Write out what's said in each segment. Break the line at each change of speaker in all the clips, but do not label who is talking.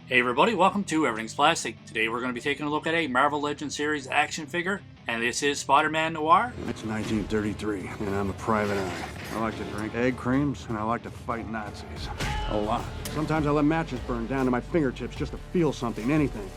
Hey everybody, welcome to Everything's Plastic. Today we're going to be taking a look at a Marvel Legends series action figure, and this is Spider-Man Noir.
It's 1933, and I'm a private eye. I like to drink egg creams, and I like to fight Nazis. A lot. Sometimes I let matches burn down to my fingertips just to feel something, anything.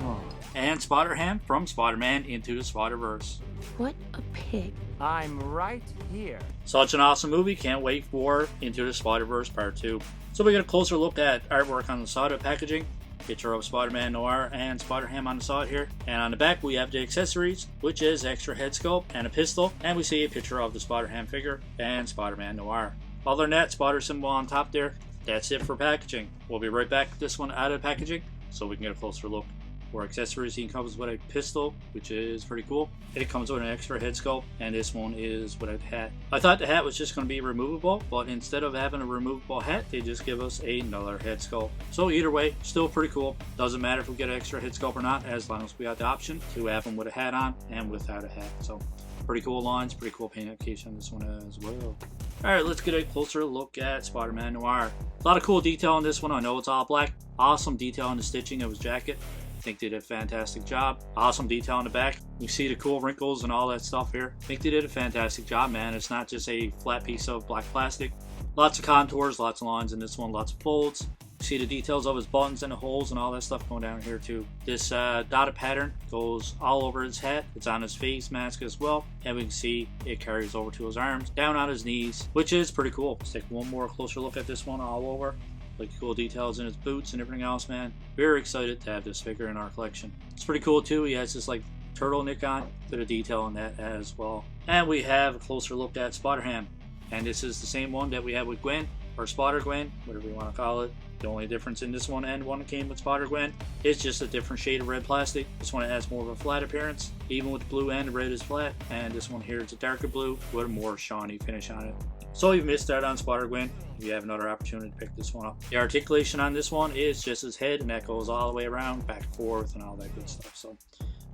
Oh.
And Spider-Ham from Spider-Man Into the Spider-Verse.
What a pig.
I'm right here.
Such an awesome movie, can't wait for Into the Spider-Verse Part 2. So we get a closer look at artwork on the side of packaging. Picture of Spider-Man Noir and Spider-Ham on the side here. And on the back we have the accessories, which is extra head sculpt and a pistol. And we see a picture of the Spider-Ham figure and Spider-Man Noir. Other than that, spider symbol on top there. That's it for packaging. We'll be right back with this one out of packaging so we can get a closer look. For accessories, he comes with a pistol, which is pretty cool. It comes with an extra head sculpt, and this one is without a hat. I thought the hat was just going to be removable, but instead of having a removable hat, they just give us another head sculpt. So either way, still pretty cool. Doesn't matter if we get an extra head sculpt or not, as long as we got the option to have him with a hat on and without a hat. So pretty cool lines, pretty cool paint application on this one as well. Alright, let's get a closer look at Spider-Man Noir. A lot of cool detail on this one. I know it's all black. Awesome detail on the stitching of his jacket. I think they did a fantastic job. Awesome detail on the back. You see the cool wrinkles and all that stuff here. I think they did a fantastic job, man. It's not just a flat piece of black plastic. Lots of contours, lots of lines in this one, lots of folds. You see the details of his buttons and the holes and all that stuff going down here too. This dotted pattern goes all over his hat. It's on his face mask as well. And we can see it carries over to his arms, down on his knees, which is pretty cool. Let's take one more closer look at this one all over. Like cool details in his boots and everything else, man. Very excited to have this figure in our collection. It's pretty cool too. He has this like turtleneck on. Bit of detail on that as well. And we have a closer look at Spider-Ham. And this is the same one that we had with Gwen, or Spider-Gwen, whatever you want to call it. The only difference in this one and one that came with Spider-Gwen is just a different shade of red plastic. This one has more of a flat appearance, even with the blue and the red is flat. And this one here is a darker blue with a more shiny finish on it. So you've missed out on Spider-Gwen. You have another opportunity to pick this one up. The articulation on this one is just his head, and that goes all the way around, back and forth, and all that good stuff. So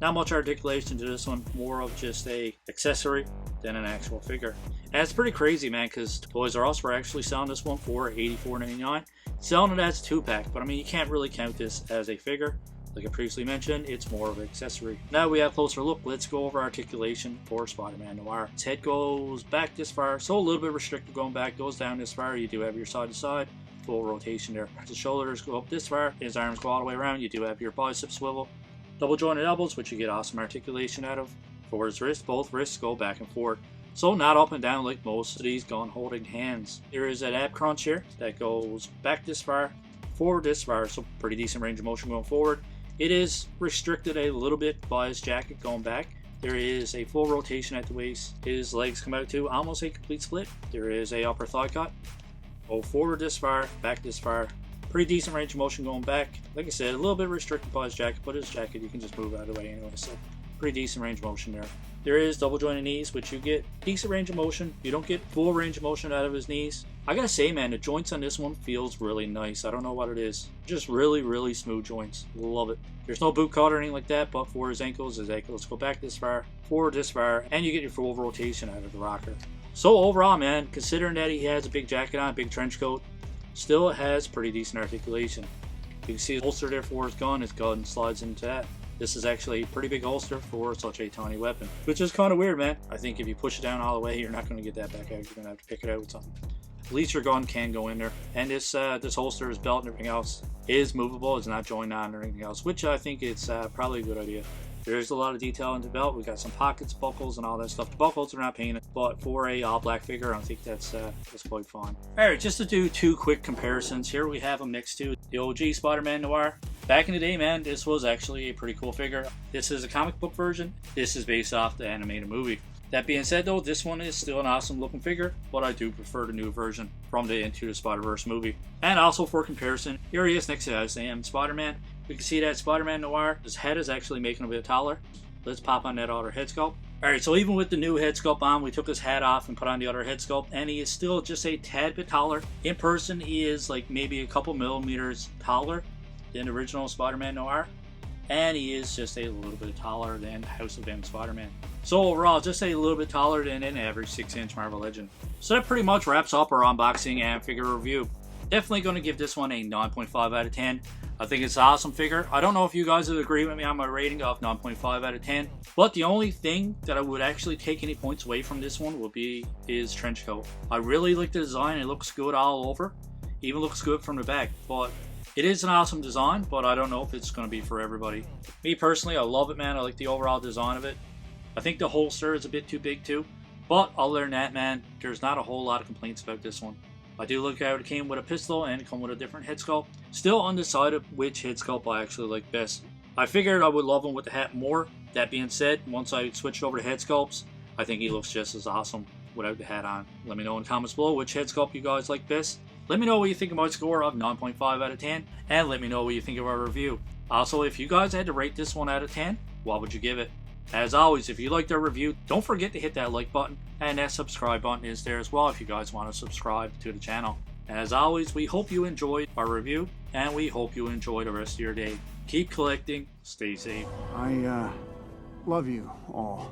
not much articulation to this one, more of just a accessory than an actual figure. And it's pretty crazy, man, because Toys R Us were actually selling this one for $84.99. Selling it as a 2-pack, but I mean, you can't really count this as a figure. Like I previously mentioned, it's more of an accessory. Now we have a closer look. Let's go over articulation for Spider-Man Noir. His head goes back this far, so a little bit restricted going back. Goes down this far. You do have your side to side. Full rotation there. His shoulders go up this far. His arms go all the way around. You do have your bicep swivel. Double jointed elbows, which you get awesome articulation out of. For his wrist, both wrists go back and forth. So not up and down like most of these gun holding hands. There is an ab crunch here that goes back this far, forward this far, so pretty decent range of motion going forward. It is restricted a little bit by his jacket going back. There is a full rotation at the waist. His legs come out to almost a complete split. There is a upper thigh cut. Go forward this far, back this far. Pretty decent range of motion going back. Like I said, a little bit restricted by his jacket, but his jacket you can just move out of the way anyway. So pretty decent range of motion there. There is double jointed knees, which you get decent range of motion. You don't get full range of motion out of his knees. I gotta say, man, the joints on this one feels really nice. I don't know what it is. Just really, really smooth joints. Love it. There's no boot cut or anything like that, but for his ankles go back this far, forward this far, and you get your full rotation out of the rocker. So overall, man, considering that he has a big jacket on, a big trench coat, still has pretty decent articulation. You can see his holster there for his gun slides into that. This is actually a pretty big holster for such a tiny weapon, which is kind of weird, man. I think if you push it down all the way, you're not going to get that back out. You're going to have to pick it out with something. At least your gun can go in there. And this holster, his belt and everything else is movable. It's not joined on or anything else, which I think it's probably a good idea. There's a lot of detail in the belt. We got some pockets, buckles, and all that stuff. The buckles are not painted, but for a all black figure, I think that's quite fun. All right, just to do two quick comparisons. Here we have them next to the OG Spider-Man Noir. Back in the day, man, this was actually a pretty cool figure. This is a comic book version. This is based off the animated movie. That being said, though, this one is still an awesome looking figure, but I do prefer the new version from the Into the Spider-Verse movie. And also for comparison, here he is next to us, and Spider-Man. We can see that Spider-Man Noir, his head is actually making a bit taller. Let's pop on that other head sculpt. Alright, so even with the new head sculpt on, we took his hat off and put on the other head sculpt, and he is still just a tad bit taller. In person, he is like maybe a couple millimeters taller than the original Spider-Man Noir. And he is just a little bit taller than House of M Spider-Man. So overall, just a little bit taller than an average 6-inch Marvel Legend. So that pretty much wraps up our unboxing and figure review. Definitely going to give this one a 9.5 out of 10. I think it's an awesome figure. I don't know if you guys would agree with me on my rating of 9.5 out of 10. But the only thing that I would actually take any points away from this one would be his trench coat. I really like the design. It looks good all over. Even looks good from the back. But it is an awesome design, but I don't know if it's going to be for everybody. Me personally, I love it, man. I like the overall design of it. I think the holster is a bit too big too. But other than that, man, there's not a whole lot of complaints about this one. I do look how it came with a pistol and come with a different head sculpt. Still undecided which head sculpt I actually like best. I figured I would love him with the hat more. That being said, once I switched over to head sculpts, I think he looks just as awesome without the hat on. Let me know in the comments below which head sculpt you guys like best. Let me know what you think of my score of 9.5 out of 10. And let me know what you think of our review. Also, if you guys had to rate this one out of 10, what would you give it? As always, if you liked our review, don't forget to hit that like button, and that subscribe button is there as well if you guys want to subscribe to the channel. As always, we hope you enjoyed our review, and we hope you enjoy the rest of your day. Keep collecting, stay safe.
I love you all.